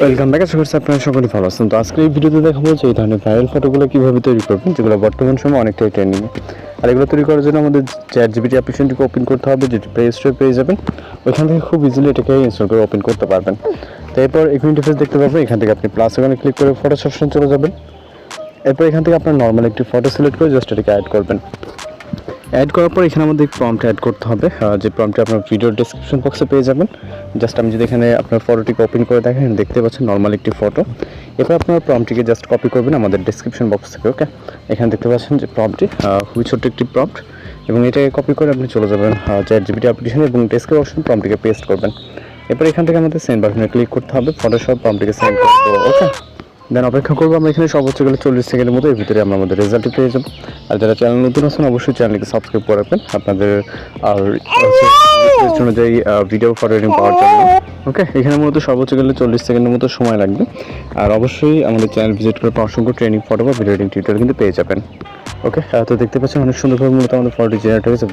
Welcome back. আশা করছি আপনারা সকলে ভালো আছেন। তো আজকে এই ভিডিওতে দেখাবো যে এই ধরনের ভাইরাল ফটোগুলো কীভাবে তৈরি করবেন, যেগুলো বর্তমান সময় অনেকটাই ট্রেন্ডিং। আর এগুলো তৈরি করার জন্য আমাদের চ্যাটজিপিটি অ্যাপ্লিকেশনটিকে ওপেন করতে হবে, যেটি প্লে স্টোরে পেয়ে যাবেন। ওইখান থেকে খুব ইজিলি এটাকে ইনস্টল করে ওপেন করতে পারবেন। তো এরপর এখানে ইন্টারফেস দেখতে পাবেন, এখান থেকে আপনি প্লাস ওখানে ক্লিক করে ফটো অপশন চলে যাবেন। এরপর এখান থেকে আপনার নর্মাল একটি ফটো সিলেক্ট করে জাস্ট এটাকে অ্যাড করবেন। অ্যাড করার পর এখানে আমাদের প্রম্পট অ্যাড করতে হবে, যে প্রম্পটটি আপনার ভিডিওর ডেসক্রিপশন বক্সে পেয়ে যাবেন। জাস্ট আমি যদি এখানে আপনার ফটোটিকে ওপেন করে দেখেন, দেখতে পাচ্ছেন নর্মাল একটি ফটো। এরপর আপনার প্রম্পটটিকে জাস্ট কপি করবেন আমাদের ডেসক্রিপশন বক্স থেকে। ওকে, এখানে দেখতে পাচ্ছেন যে প্রম্পটটি খুবই ছোট্ট একটি প্রম্পট, এবং এটাকে কপি করে আপনি চলে যাবেন চ্যাটজিপিটি অ্যাপ্লিকেশন এবং ডেসক্রিপশন প্রম্পটটিকে পেস্ট করবেন। এরপর এখান থেকে আমাদের সেন্ড বাটনে ক্লিক করতে হবে, ফটোশপ প্রম্পটটিকে সেন্ড করবো। ওকে, দেন অপেক্ষা করবো আমরা এখানে সর্বোচ্চ গেলে 40 সেকেন্ডের মতো। এর ভিতরে আমরা আমাদের রেজাল্টটি পেয়ে যাবো। আর যারা চ্যানেল নতুন আছেন অবশ্যই চ্যানেলকে সাবস্ক্রাইব করে রাখবেন আপনাদের অনুযায়ী ভিডিও ফটো এডিটিং পাওয়ার জন্য। ওকে, এখানে মূলত সর্বোচ্চ গেলে 40 সেকেন্ডের মতো সময় লাগবে। আর অবশ্যই আমাদের চ্যানেল ভিজিট করে অসংখ্য ট্রেনিং ফটো বা ভিডিও এডিটিং টিউটোরিয়াল কিন্তু পেয়ে যাবেন। ওকে, তো দেখতে পাচ্ছেন অনেক সুন্দরভাবে মূলত আমাদের ফটো জেনারেট হয়েছে।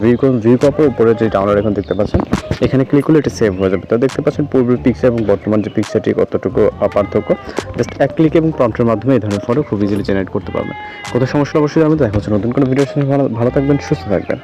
ভিউ কপের উপরে যে ডাউনলোড এখন দেখতে পাচ্ছেন, এখানে ক্লিক করলে এটা সেভ হয়ে যাবে। তো দেখতে পাচ্ছেন পূর্বের পিকচার এবং বর্তমান যে পিকচারটি কতটুকু পার্থক্য। জাস্ট এক ক্লিক এবং প্রম্পটের মাধ্যমে এই ধরনের ফটো খুব ইজিলি জেনারেট করতে পারবেন। কোথাও সমস্যা অবশ্যই আমি দেখা হচ্ছে নতুন কোনো ভিডিওর সাথে। ভালো থাকবেন, সুস্থ থাকবেন।